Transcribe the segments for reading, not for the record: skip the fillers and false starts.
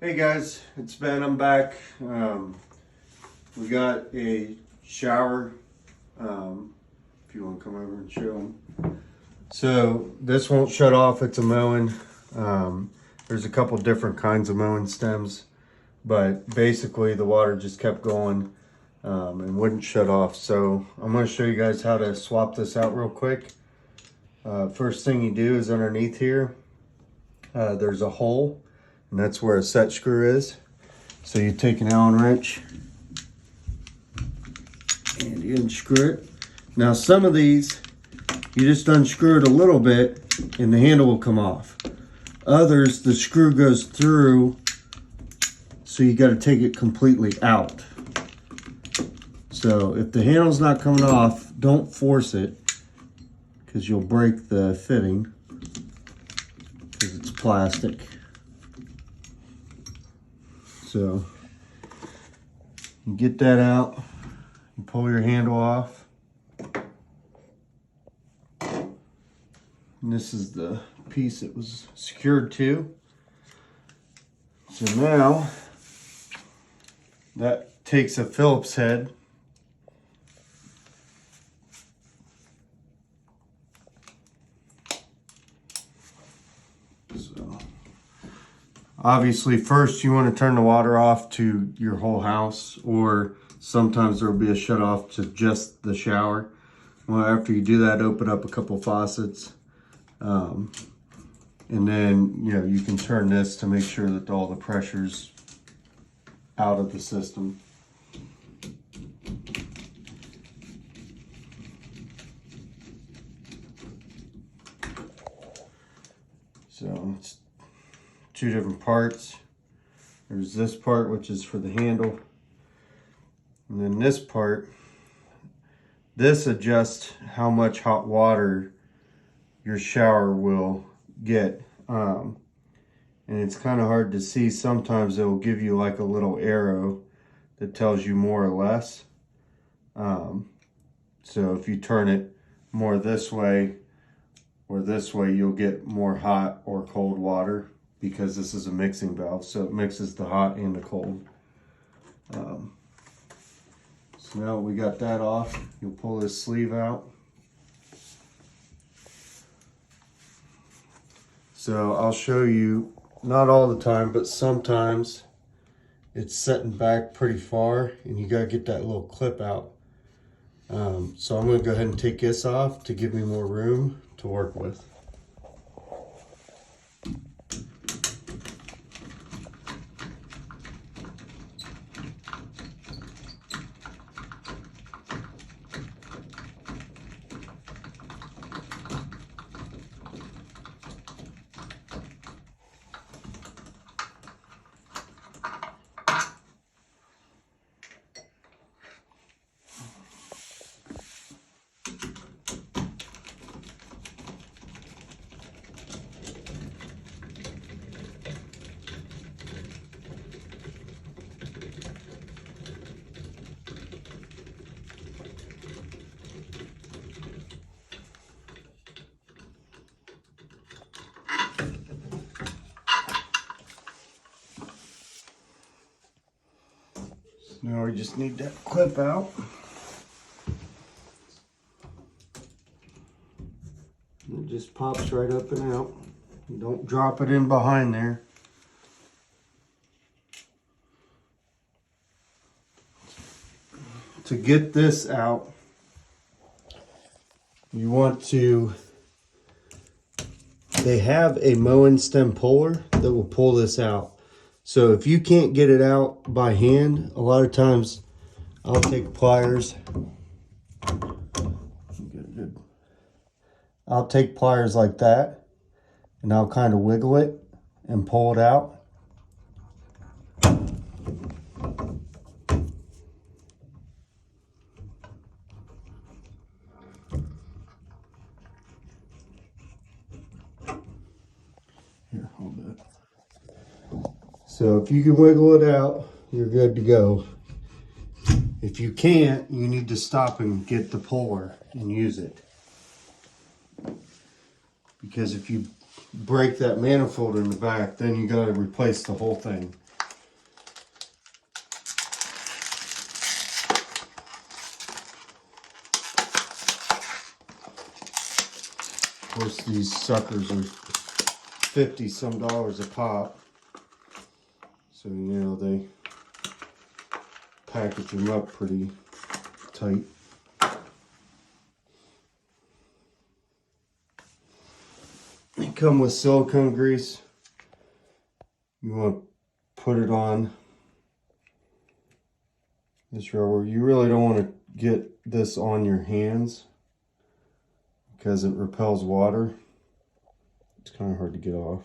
Hey guys, it's Ben. I'm back. We got a shower. If you want to come over and show them. So this won't shut off. It's a Moen. There's a couple different kinds of Moen stems, but basically the water just kept going and wouldn't shut off. So I'm going to show you guys how to swap this out real quick. First thing you do is underneath here, there's a hole. And that's where a set screw is. So you take an Allen wrench and you unscrew it. Now some of these, you just unscrew it a little bit and the handle will come off. Others, the screw goes through, so you got to take it completely out. So if the handle's not coming off, don't force it because you'll break the fitting because it's plastic. So you get that out, you pull your handle off. And this is the piece it was secured to. So now that takes a Phillips head. Obviously, first you want to turn the water off to your whole house, or sometimes there will be a shut off to just the shower. Well, after you do that, open up a couple faucets. And then, you can turn this to make sure that all the pressure's out of the system. So it's two different parts. There's this part, which is for the handle, and then this part, this adjusts how much hot water your shower will get. And it's kind of hard to see. Sometimes it will give you like a little arrow that tells you more or less. So if you turn it more this way or this way, you'll get more hot or cold water, because this is a mixing valve, so it mixes the hot and the cold. So now we got that off, you'll pull this sleeve out. So I'll show you, not all the time, but sometimes it's setting back pretty far and you gotta get that little clip out. So I'm gonna go ahead and take this off to give me more room to work with. Now we just need that clip out. It just pops right up and out. Don't drop it in behind there. To get this out, you want to, they have a Moen stem puller that will pull this out. So if you can't get it out by hand, a lot of times I'll take pliers. I'll take pliers like that and I'll kind of wiggle it and pull it out. Here, hold it. So if you can wiggle it out, you're good to go. If you can't, you need to stop and get the puller and use it. Because if you break that manifold in the back, then you got to replace the whole thing. Of course, these suckers are 50 some dollars a pop. So, you know, they package them up pretty tight. They come with silicone grease. You want to put it on this rubber. You really don't want to get this on your hands because it repels water. It's kind of hard to get off.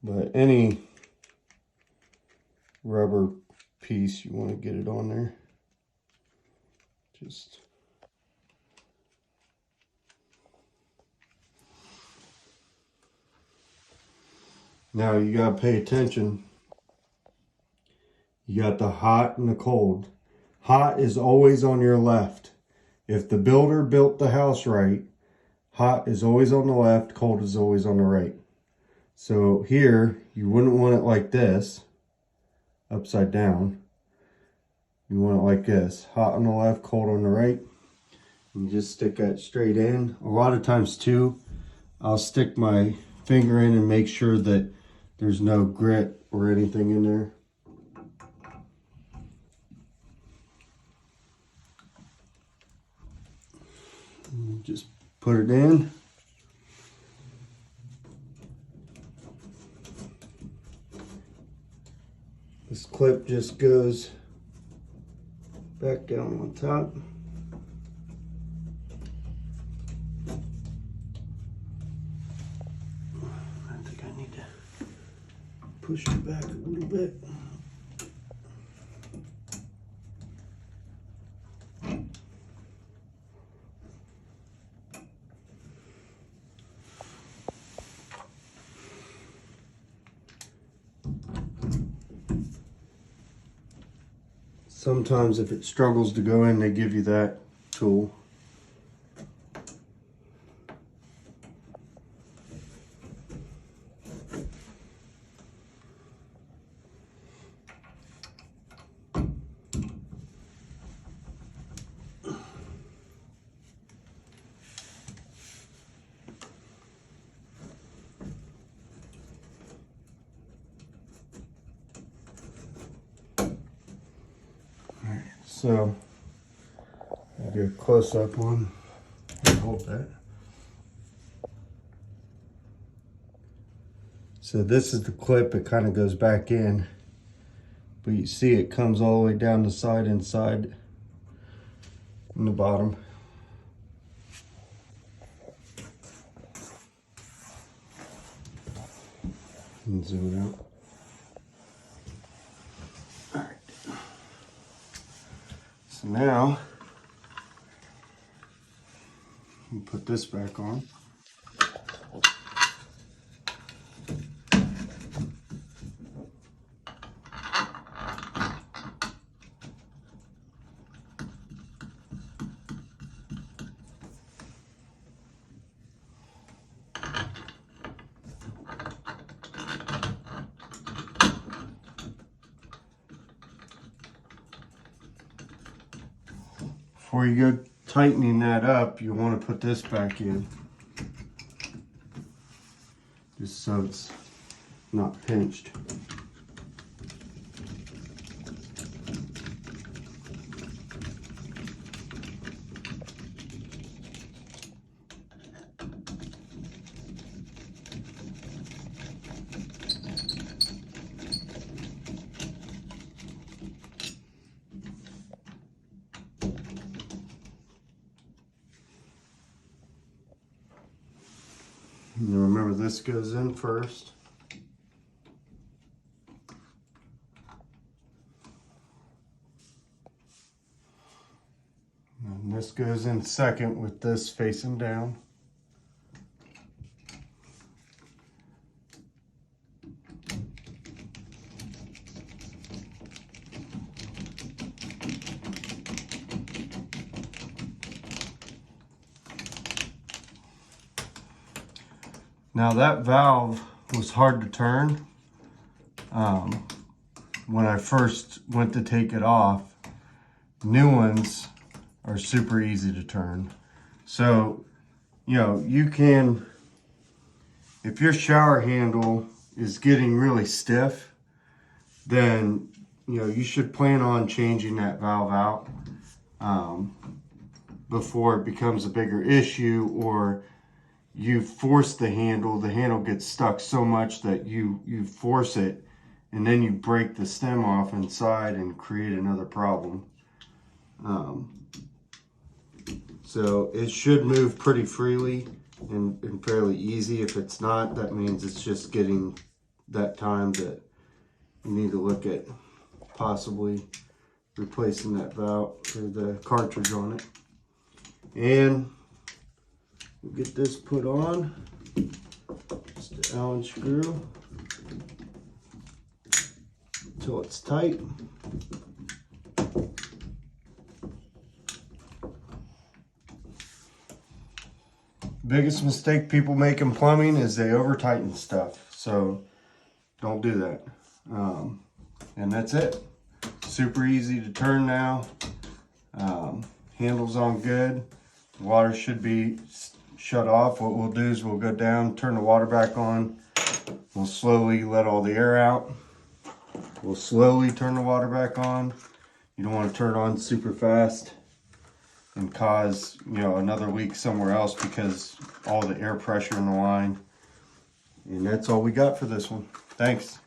But any rubber piece, you want to get it on there. Just now you got to pay attention. You got the hot and the cold. Hot is always on your left. If the builder built the house right, hot is always on the left, cold is always on the right. So here, you wouldn't want it like this, upside down. You want it like this, hot on the left, cold on the right. You just stick that straight in. A lot of times too, I'll stick my finger in and make sure that there's no grit or anything in there. Just put it in. This clip just goes back down on top. I think I need to push it back a little bit. Sometimes if it struggles to go in, they give you that tool. So, I'll do a close-up one. Hold that. So this is the clip. It kind of goes back in, but you see it comes all the way down the side inside in the bottom. And zoom it out. So now, we put this back on. Before you go tightening that up, you want to put this back in. Just so it's not pinched. And remember, this goes in first. And this goes in second with this facing down. Now that valve was hard to turn when I first went to take it off. New ones are super easy to turn. So, you know, you can, if your shower handle is getting really stiff, then, you know, you should plan on changing that valve out before it becomes a bigger issue, or you force the handle gets stuck so much that you force it, and then you break the stem off inside and create another problem. So it should move pretty freely and fairly easy. If it's not, that means it's just getting that time that you need to look at possibly replacing that valve or the cartridge on it. And we'll get this put on. Just an Allen screw until it's tight. Biggest mistake people make in plumbing is they over tighten stuff. So don't do that. And that's it. Super easy to turn now. Handle's on good. Water should be shut off. What we'll do is we'll go down, turn the water back on. We'll slowly let all the air out. We'll slowly turn the water back on. You don't want to turn it on super fast and cause, you know, another leak somewhere else because all the air pressure in the line. And that's all we got for this one. Thanks.